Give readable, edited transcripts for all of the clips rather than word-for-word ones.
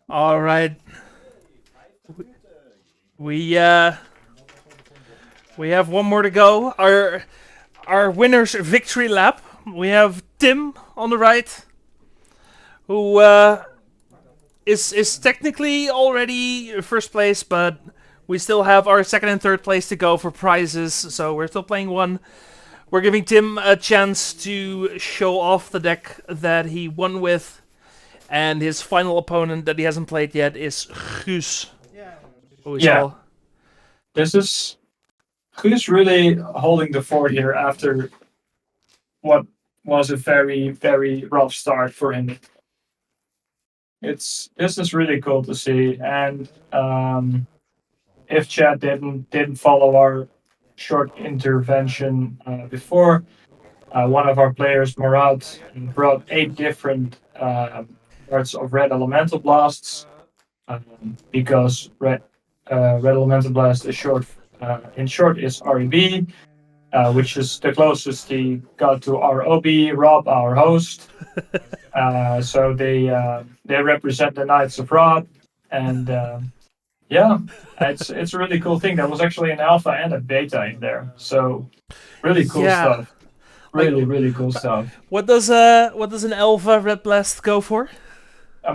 All right. We uh we have one more to go. Our winner's victory lap. We have Tim on the right, who is technically already first place, but we still have our second and third place to go for prizes. So we're still playing one. We're giving Tim a chance to show off the deck that he won with, and his final opponent that he hasn't played yet is Guus. Who is Yeah, all this is who's really holding the fort here after what was a very, very rough start for him. This is really cool to see, and if Chad didn't follow our short intervention before, one of our players, Murad, brought 8 different parts of red elemental blasts because red elemental blast is short. In short, is REB, which is the closest he got to our OB, Rob, our host. So they represent the Knights of Rob, and yeah, it's a really cool thing. There was actually an alpha and a beta in there, so really cool yeah. stuff. Like, Really cool stuff. what does an Elva Red Blast go for?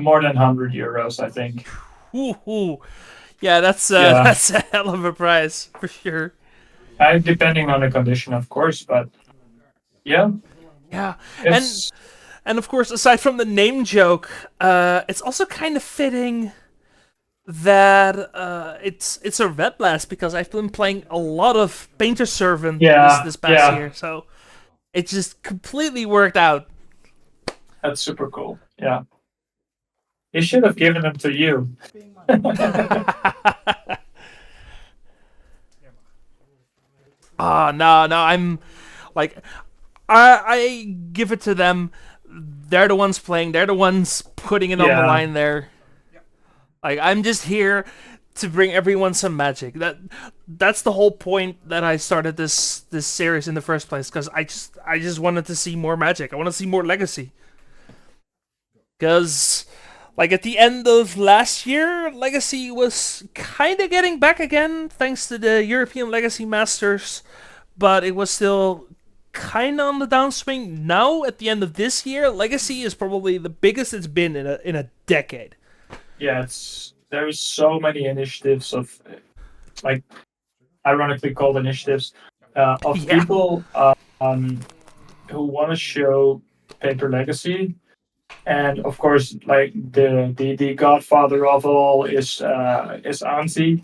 More than €100, I think. Ooh. Yeah, that's Yeah, that's a hell of a prize for sure. depending on the condition, of course, but yeah, Yeah, and it's and of course, aside from the name joke, it's also kind of fitting that it's a red blast because I've been playing a lot of Painter Servant this past yeah, year, so it just completely worked out. that's super cool. Yeah, he should have given them to you. No, I'm like I give it to them. They're the ones playing. They're the ones putting it on the Yeah, line there. Like I'm just here to bring everyone some magic. That's the whole point that I started this series in the first place because I just wanted to see more magic. I want to see more legacy. Because like at the end of last year, legacy was kind of getting back again thanks to the European Legacy Masters, but it was still kind of on the downswing. Now at the end of this year, legacy is probably the biggest it's been in a decade. yeah. There's so many initiatives of like ironically called initiatives of Yeah. people um, who want to show paper legacy. And of course, like the godfather of all is Anzi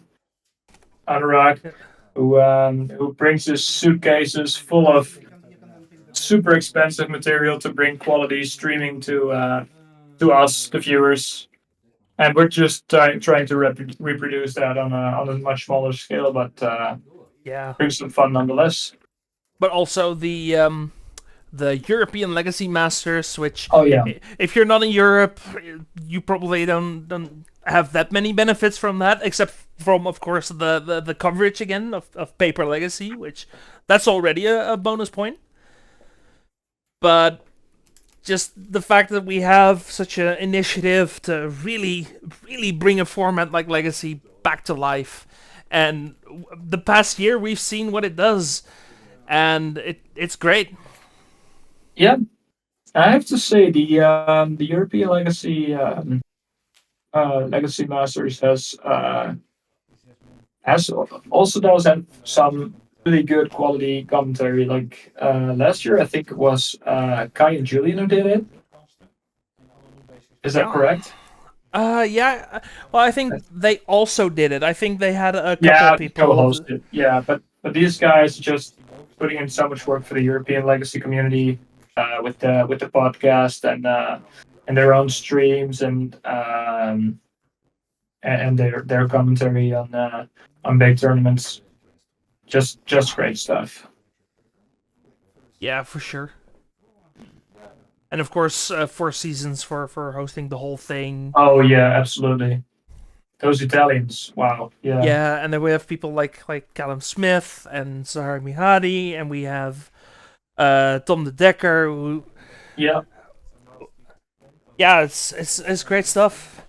Anurag, who brings his suitcases full of super expensive material to bring quality streaming to us, the viewers. And we're just trying to reproduce that on a much smaller scale, but Yeah. bring some fun nonetheless. But also the European Legacy Masters, which Oh yeah, if you're not in Europe, you probably don't have that many benefits from that, except from of course the coverage again of Paper Legacy, which that's already a bonus point. But just the fact that we have such an initiative to really bring a format like Legacy back to life, and the past year we've seen what it does, and it's great. yeah. I have to say the European Legacy Masters has also does have some really good quality commentary. Like last year, I think it was Kai and Julian who did it. Is that Yeah. correct? Yeah. Well, I think they also did it. I think they had a couple Yeah, people. co-hosted. Yeah, but these guys just putting in so much work for the European Legacy community with the podcast and their own streams and their commentary on big tournaments. Just great stuff. Yeah, for sure. And of course, Four Seasons for hosting the whole thing. Oh yeah, absolutely. Those Italians. Wow. Yeah. Yeah, and then we have people like Callum Smith and Zahar Mihadi, and we have Tom the Decker. Yeah. Yeah, it's great stuff.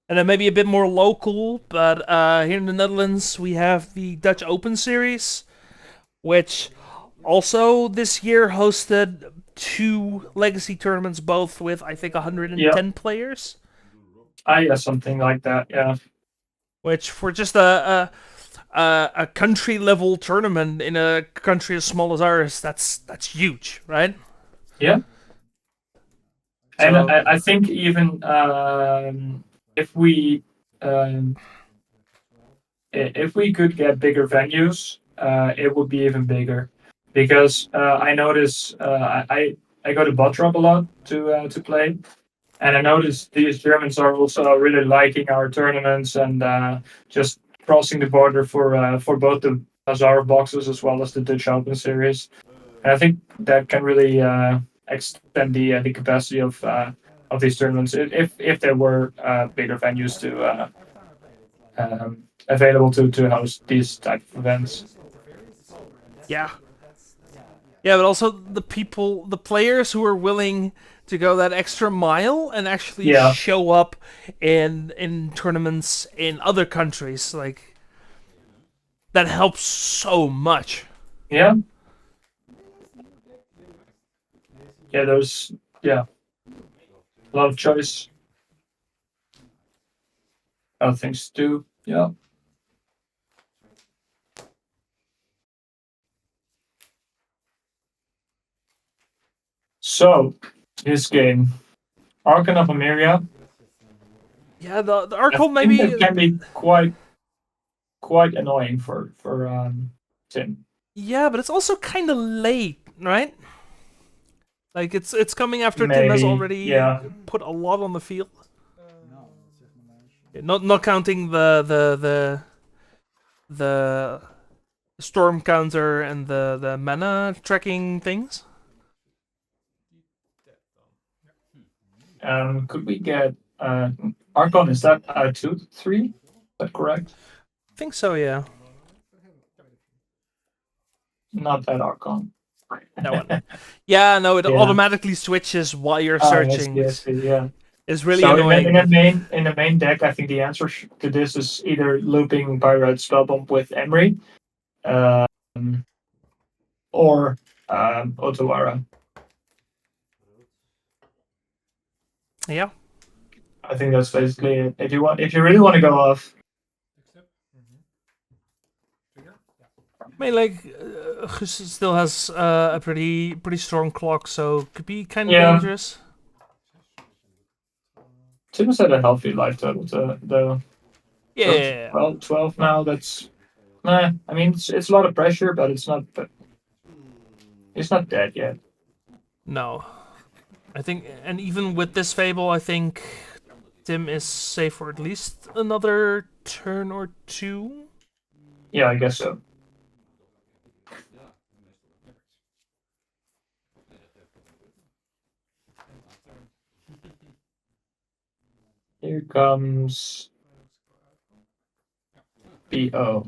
And then maybe a bit more local, but here in the Netherlands we have the Dutch Open Series, which also this year hosted two legacy tournaments, both with I think Yeah, 110 players. yeah, something like that. Yeah, Which for just a country level tournament in a country as small as ours, that's huge, right? yeah. And So I think even if we um, if we could get bigger venues, it would be even bigger. Because I notice I go to Boardroom a lot to play, and I noticed these Germans are also really liking our tournaments and just crossing the border for both the Bazaar boxes as well as the Dutch Open Series. And I think that can really extend the capacity of these tournaments if there were bigger venues to available to host these type of events. yeah, yeah, but also the players who are willing to go that extra mile and actually Yeah, show up in tournaments in other countries, like that helps so much. yeah, yeah. There's yeah a lot of choice, a lot of things to do. Yeah. So this game, Archon of Emeria, Yeah, the I Arcole think maybe. that can be quite annoying for Tim. Yeah, but it's also kind of late, right? Like it's coming after Tim has Maybe, already yeah, put a lot on the field. Not counting the storm counter and the mana tracking things. Could we get Archon? Is that 2-3? Is that correct? I think so, yeah. Not that Archon. That one. Yeah, no, it Yeah. automatically switches while you're Oh, yes, searching, yes, which yeah. is really So annoying. But in the main deck, I think the answer to this is either looping Pyrite Spellbomb with Emery, um, or Otawara. yeah, I think that's basically it. If you really want to go off, I mean, like Guus still has a pretty strong clock, so could be kind of yeah, dangerous. Tim's had a healthy life total though. So Yeah, 12 now. That's nah. I mean, it's a lot of pressure, but it's not dead yet. no, I think, and even with this Fable, I think Tim is safe for at least another turn or two. Yeah, I guess so. Here comes BO.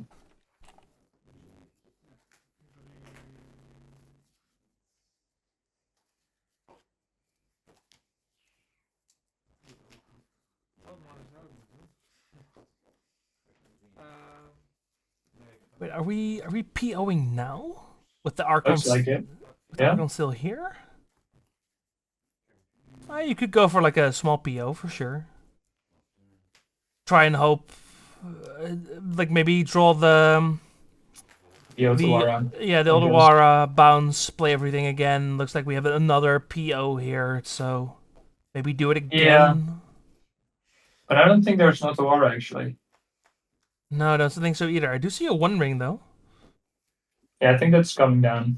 Wait, are we POing now with the Archon? Looks like it. With the Yeah. Archon still here? You could go for like a small PO for sure. Try and hope, like maybe draw the Yotawara, yeah the I guess. Odawara bounce, play everything again. Looks like we have another PO here, so maybe do it Yeah, again. but I don't think there's Notawara actually. No, I don't think so either. I do see a One Ring though. Yeah, I think that's coming down.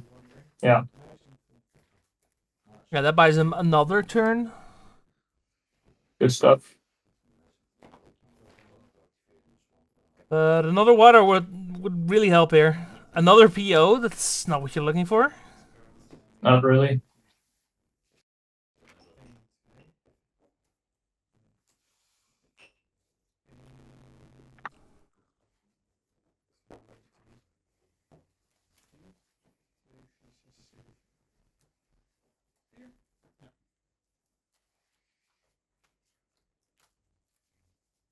Yeah. Yeah, that buys him another turn. Good stuff. But another water would really help here. Another PO. That's not what you're looking for. Not really.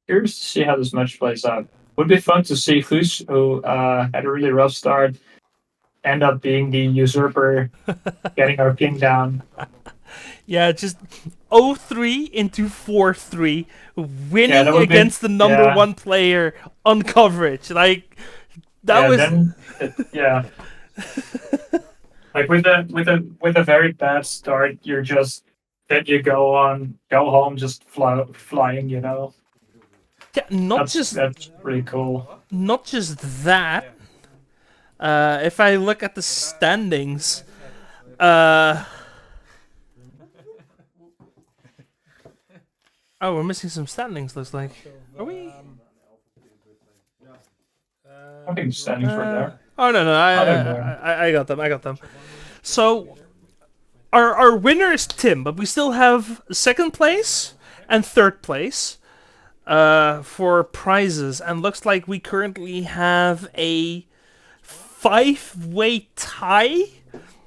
curious to see how this match plays out. Would be fun to see Guus, who had a really rough start, end up being the usurper, getting our king down. Yeah, just 0-3 into 4-3, Yeah, winning that would be against the number yeah, one player on coverage. Like that yeah. was Then yeah, like with a very bad start, you're just then you go home just flying. You know, yeah, that's pretty cool. not just that. If I look at the standings, oh, we're missing some standings. Looks like. Are we? I think the standings were there. Oh no, I got them. I got them. So our winner is Tim, but we still have second place and third place for prizes, and looks like we currently have a 5-way tie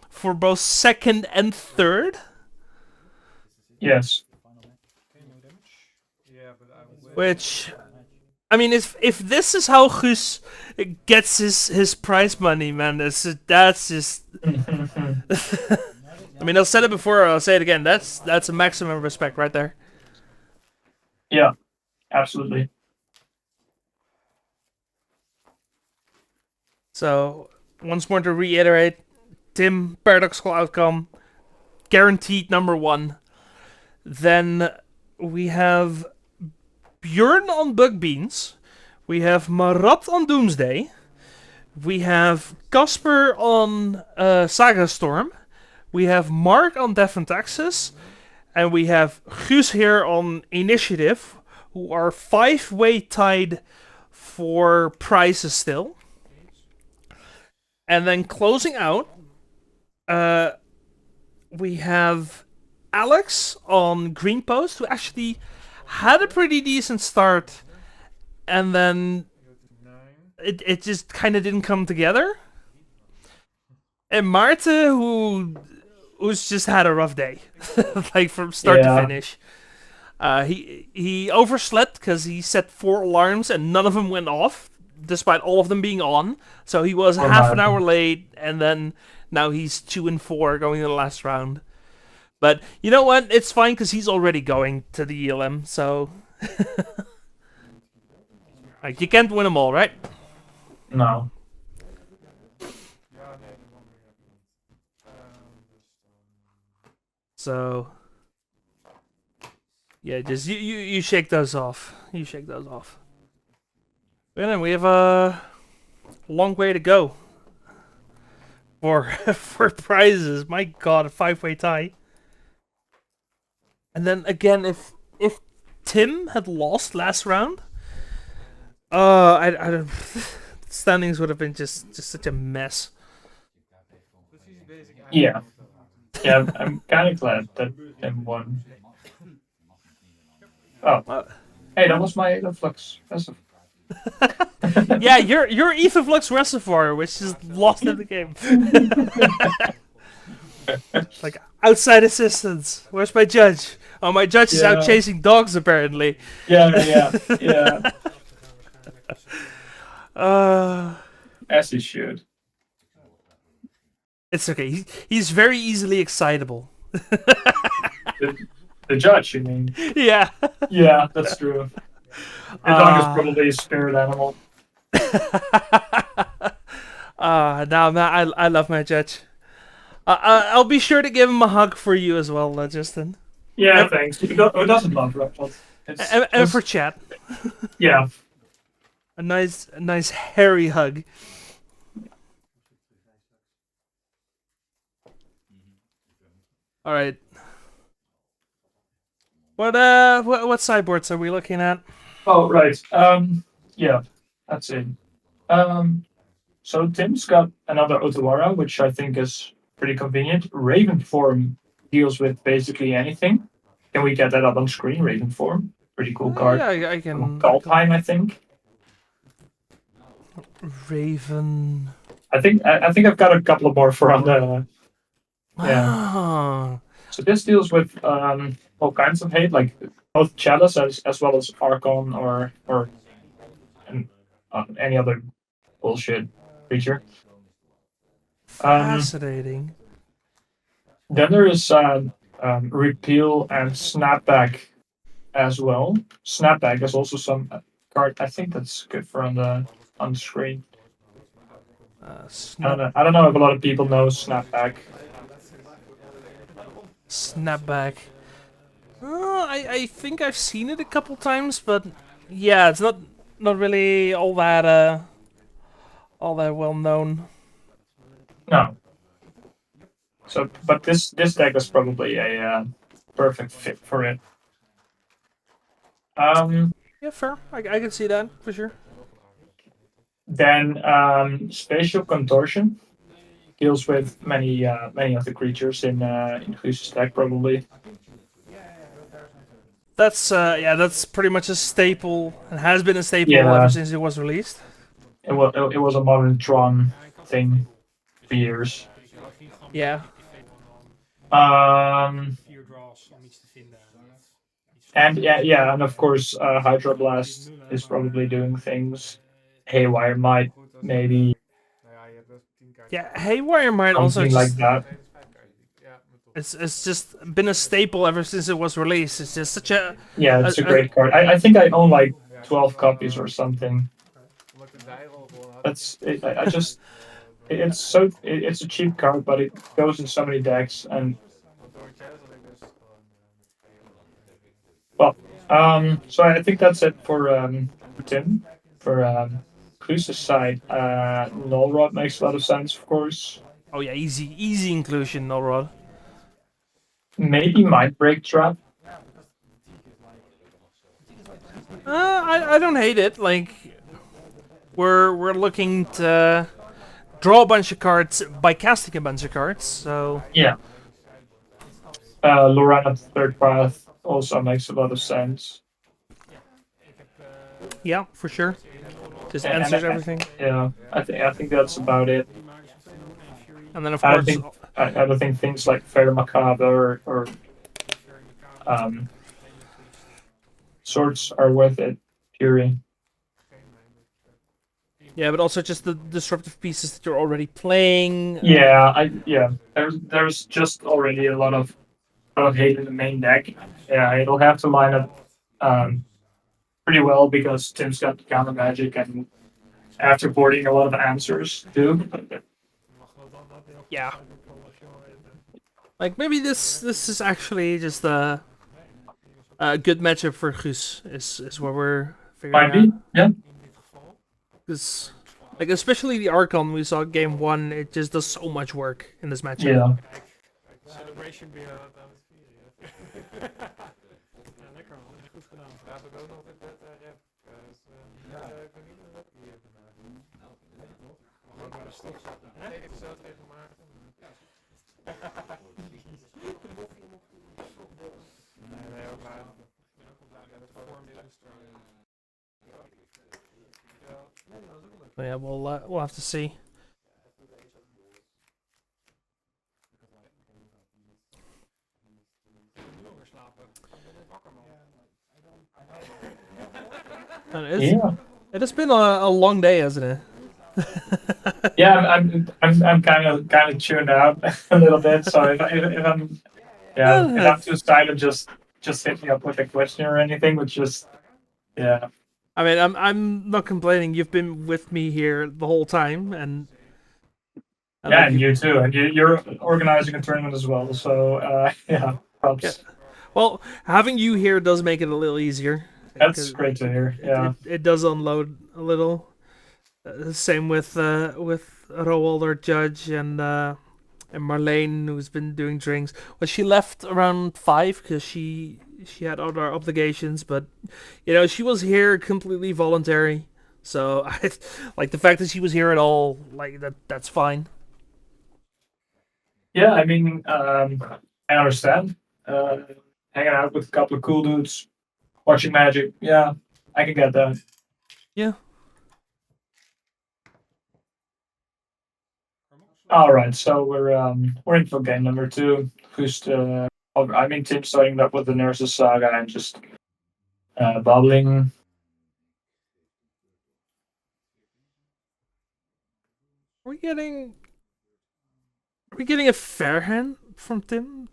for both second and third. Yes. Which, I mean, if this is how Guus gets his prize money, man, that's just. I mean, I've said it before. I'll say it again. That's a maximum respect right there. Yeah, absolutely. So once more to reiterate, Tim, Paradoxical outcome, guaranteed number one. Then we have Björn on Bug Beans. We have Marat on Doomsday. We have Casper on Saga Storm. We have Mark on Death and Taxes. And we have Guus here on Initiative, who are 5-way tied for prizes still. And then closing out, we have Alex on Green Post, who actually had a pretty decent start, and then it just kind of didn't come together. And Maarten, who's just had a rough day, like from start to finish. He overslept because he set 4 alarms and none of them went off, despite all of them being on. So he was half an hour late, and then now he's 2-4 going to the last round. But you know what? It's fine because he's already going to the ELM. So like, you can't win them all, right? No. So yeah, just you shake those off. You shake those off. And then we have a long way to go for for prizes. My God, a 5-way tie. And then again, if Tim had lost last round, I don't. Standings would have been just such a mess. Yeah. Yeah, I'm kind of glad that Tim won. Oh, hey, that was my Flux. Yeah, your Etherflux reservoir, which is lost in the game. Like, outside assistance. Where's my judge? Oh, my judge is out chasing dogs, apparently. Yeah. As he should. It's okay. He's very easily excitable. The judge, you mean? Yeah. Yeah, that's true. The dog is probably a spirit animal. No, man, I love my judge. I'll be sure to give him a hug for you as well, Justin. Yeah, thanks. Who doesn't love Reptiles? And for chat. Yeah. A nice hairy hug. All right. What sideboards are we looking at? Oh, right. Yeah, that's it. So Tim's got another Otawara, which I think is pretty convenient. Raven form deals with basically anything. Can we get that up on screen? Raven form, pretty cool card. Yeah, I can. Call time, I think. Raven. I think I've got a couple of more for on the. Yeah. Oh. So this deals with all kinds of hate, like both Chalice as well as Archon or and, any other bullshit creature. Um, Fascinating. then there is Repeal and Snapback as well. Snapback is also some card. I think that's good for on the screen. Snap I don't know if a lot of people know Snapback. Snapback. I think I've seen it a couple times, but yeah, it's not really all that well known. No. So, but this deck is probably a perfect fit for it. Yeah, fair. I can see that for sure. Then Spatial Contortion deals with many of the creatures in Guus's deck probably. That's pretty much a staple and has been a staple ever Yeah, since it was released. it was a modern Tron thing for years. Yeah. Um, and yeah, and of course Hydra Blast is probably doing things. Haywire might maybe Yeah, Haywire might also something like just that. it's just been a staple ever since it was released. It's just such Yeah, a, it's a a great card. I think I own like 12 copies or something. That's it, I just it's a cheap card, but it goes in so many decks. And well, so I think that's it for Tim. For Chris's side, Null Rod makes a lot of sense, of course. oh yeah, easy inclusion, no rod. Maybe Mind Break Trap. I don't hate it. Like we're looking to draw a bunch of cards by casting a bunch of cards. So Yeah. Lorana Third Path also makes a lot of sense. yeah, for sure. Just And answers everything. yeah, I think that's about it. And then of I don't course, think I don't think things like Fair Macabre or um, Swords are worth it. Fury. yeah, but also just the disruptive pieces that you're already playing. Yeah. There's just already a lot of hate in the main deck. Yeah, it'll have to line up pretty well because Tim's got counter magic and after boarding a lot of answers too. Yeah. Like maybe this is actually just a good matchup for Guus is what we're figuring Might out. be. Yeah. Because like especially the Archon we saw game one, it just does so much work in this matchup. Yeah. But yeah, we'll have to see. And Yeah. it has been a long day, hasn't it? Yeah, I'm kind of tuned out a little bit. So if I'm too silent, just hit me up with a question or anything. But just yeah, I mean, I'm not complaining. You've been with me here the whole time, and yeah, like and you too, and you're organizing a tournament as well. So yeah, yeah. props. Well, having you here does make it a little easier. That's great to hear. Yeah, It does unload a little. Same with Roald, our judge, and Marlene, who's been doing drinks. Well, she left around 5 because she had other obligations, but she was here completely voluntary. So I like the fact that she was here at all. Like that's fine. yeah. I mean, I understand. Hanging out with a couple of cool dudes, watching Magic. Yeah, I can get that. Yeah. All right, so we're in for game number 2. Who's I mean, Tim starting up with the Nurse's Saga and just bubbling. Are we getting a fair hand from Tim?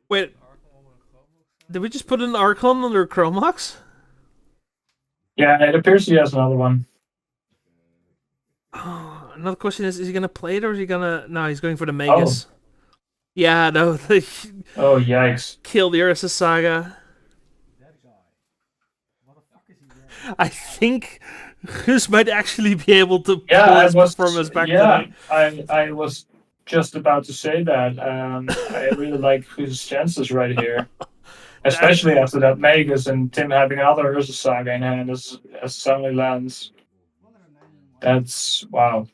Wait, did we just put an Archon under Chromox? Yeah, it appears he has another one. Oh, another question is he gonna play it or is he gonna? No, he's going for the Magus. Yeah, no, Oh, yikes. kill the Ursa Saga. I think Guus might actually be able to pull his performance back today. I was just about to say that. I really like Guus' chances right here. Especially after that Magus and Tim having another Ursa Saga in hand as suddenly lands. That's wow.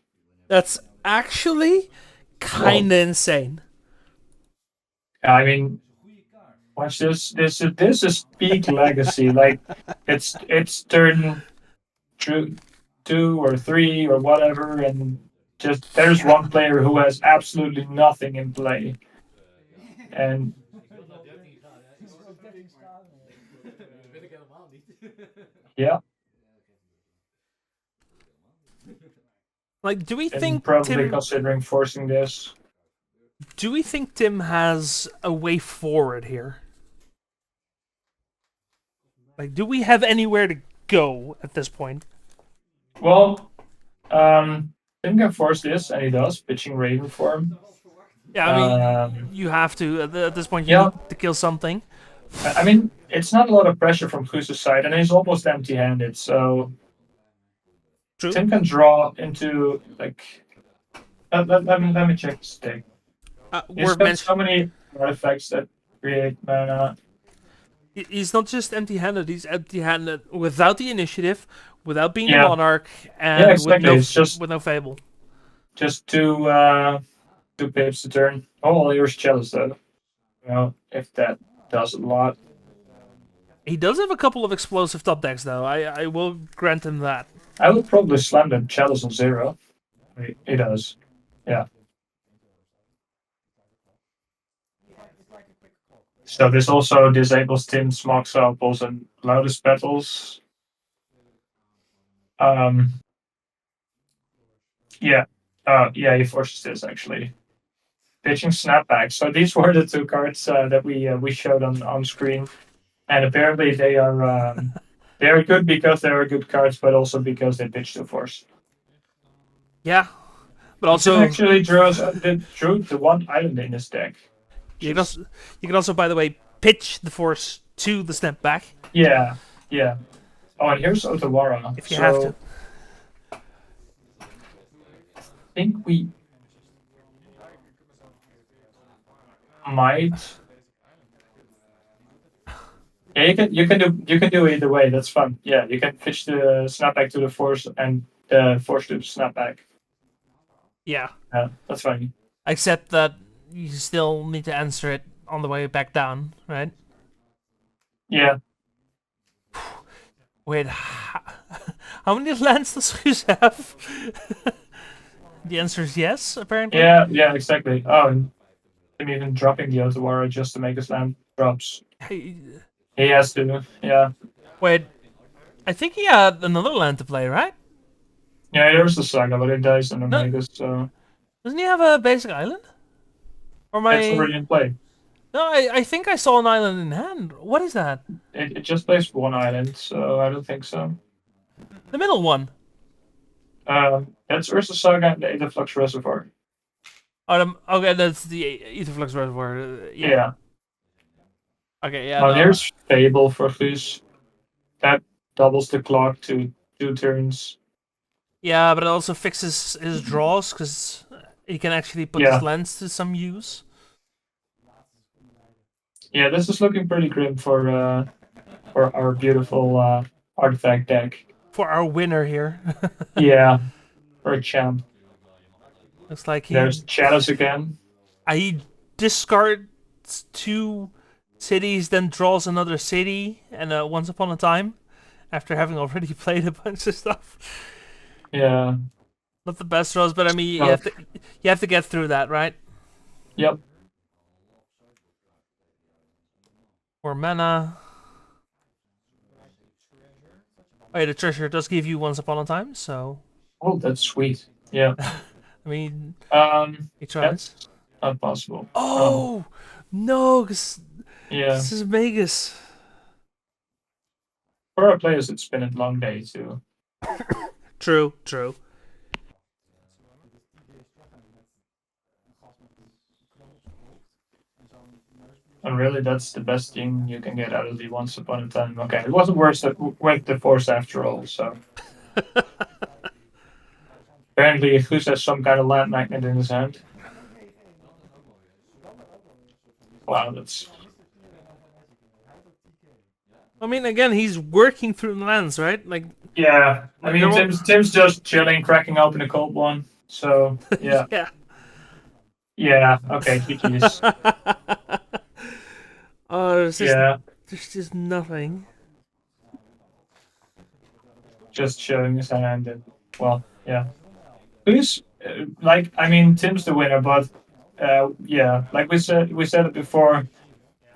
That's actually kinda insane. I mean, watch this. This is peak legacy. Like it's turn two or three or whatever, and just there's one player who has absolutely nothing in play, and yeah, Like, do we and think probably Tim? considering forcing this. Do we think Tim has a way forward here? Like, do we have anywhere to go at this point? Well, Tim can force this, and he does, pitching Raven form. Yeah, I mean, you have to at this point. You Yeah. need to kill something. I mean, it's not a lot of pressure from Guus' side, and he's almost empty-handed, so True. Tim can draw into like. Let me check this deck. He's We're got so many artifacts that create mana. He's not just empty-handed. He's empty-handed without the initiative, without being Yeah. a monarch, and Yeah, exactly. with, no, It's just with no fable. just two pips a turn. Oh, here's Chalice though. Well, if that does a lot. He does have a couple of explosive top decks, though. I will grant him that. I would probably slam the Chalice on 0. He does. Yeah. So this also disables Tim's Mock Samples and Loudest Battles. Yeah. Yeah, he forces this actually. Pitching Snapback. So these were the two cards that we showed on screen. And apparently they are good because they are good cards, but also because they pitch to force. Yeah, but also Tim actually drew the one island in his deck. you can also, by the way, pitch the force to the snapback. Yeah. Oh, and here's Otawara. If you have to. I think we might. Yeah, you can do either way. That's fun. Yeah, you can pitch the snapback to the force and the force to the snapback. Yeah. That's fine. Except that you still need to answer it on the way back down, right? Yeah. Wait, how many lands does Guus have? The answer is yes, apparently. Yeah, exactly. Oh, and I'm even dropping the Otawara just to make his land drops. He has to, yeah. Wait, I think he had another land to play, right? Yeah, there's the Saga, but it dies on the No. Magus, so... Doesn't he have a basic island? Or my... It's already in play. No, I think I saw an island in hand. What is that? It just plays one island, so I don't think so. The middle one. That's Ursa Saga and the Aetherflux Reservoir. Oh, okay, that's the Aetherflux Reservoir. Yeah. Okay, yeah. Now here's Fable for Guus. That doubles the clock to 2 turns. Yeah, but it also fixes his draws, because he can actually put his lands to some use. Yeah, this is looking pretty grim for our beautiful artifact deck. For our winner here. Yeah, for a champ. Looks like There's Chalice again. He discards 2 cities, then draws another city, and Once Upon a Time, after having already played a bunch of stuff. Yeah. Not the best draws, but I mean, you have to get through that, right? Yep. 4 mana. Oh yeah, the treasure does give you once upon a time, so Oh, that's sweet. Yeah. I mean, he tries. That's not possible. Oh, Oh no, because yeah. this is Vegas. For our players, it's been a long day too. True, true. And really, that's the best thing you can get out of the Once Upon a Time. Okay, it wasn't worse that went the Force after all. So apparently, Guus has some kind of land magnet in his hand. Wow, that's I mean, again, he's working through the lands, right? Like, yeah. I there mean, won't. Tim's just chilling, cracking open a cold one. So yeah, Yeah. yeah. Okay, GG's. Oh, Yeah, there's just nothing. just showing his hand and well, yeah. Who's like? I mean, Tim's the winner, but yeah, like we said it before.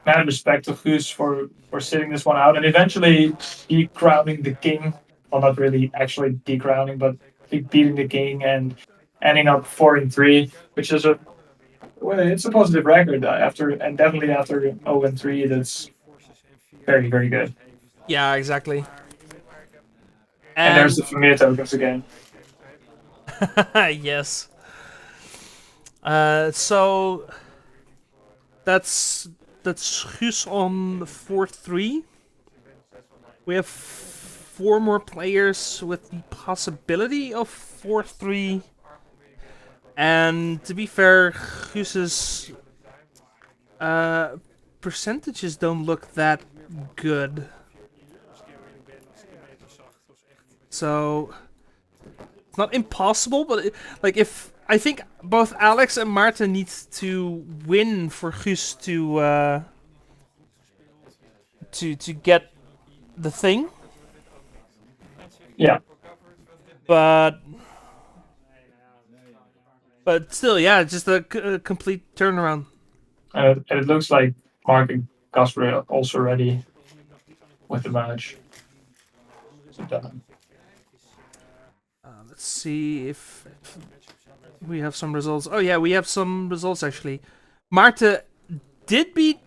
Mad respect to Guus for sitting this one out and eventually decrowning the king. Well, not really actually decrowning, but beating the king and ending up 4-3, which is a well, it's a positive record after and definitely after 0-3. That's very very good. Yeah, exactly. And there's And the familiar tokens again. yes. So that's Guus on 4-3. We have 4 more players with the possibility of 4-3. And to be fair, Guus's percentages don't look that good. So it's not impossible, but like if I think both Alex and Martin need to win for Guus to get the thing. Yeah. But still, yeah, just a complete turnaround. And it looks like Mark and Casper are also ready with the match. So done. Let's see if we have some results. Oh yeah, we have some results actually. Marta did beat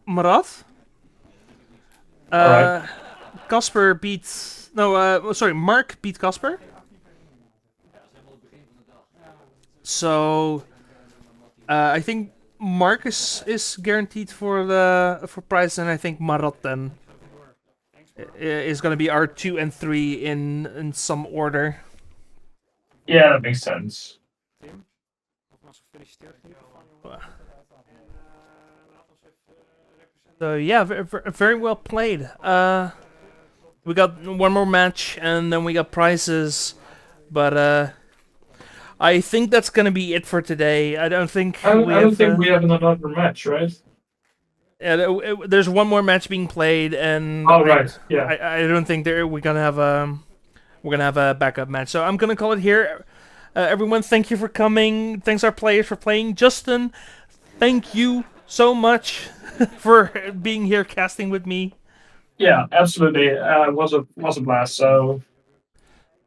Marat. All right. Casper beat sorry, Mark beat Casper. So I think Marcus is guaranteed for prize, and I think Marat then is going to be our 2 and 3 in some order. Yeah, that makes sense. So yeah, very well played. We got one more match, and then we got prizes, but I think that's gonna be it for today. I don't think I we don't have. think we have another match, right? There's one more match being played, and Oh, right. Yeah. I don't think we're gonna have a backup match. So I'm gonna call it here. Everyone, thank you for coming. Thanks our players for playing. Justin, thank you so much for being here casting with me. Yeah, absolutely. It was a blast. So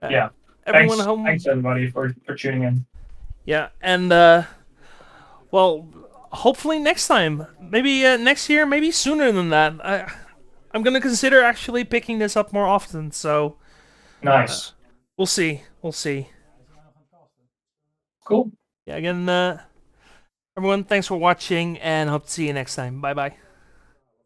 yeah, Everyone thanks home. thanks everybody for tuning in. Yeah, and well, hopefully next time, maybe next year, maybe sooner than that. I'm gonna consider actually picking this up more often. So Nice. we'll see. We'll see. Cool. Yeah, again, everyone, thanks for watching, and hope to see you next time. Bye bye.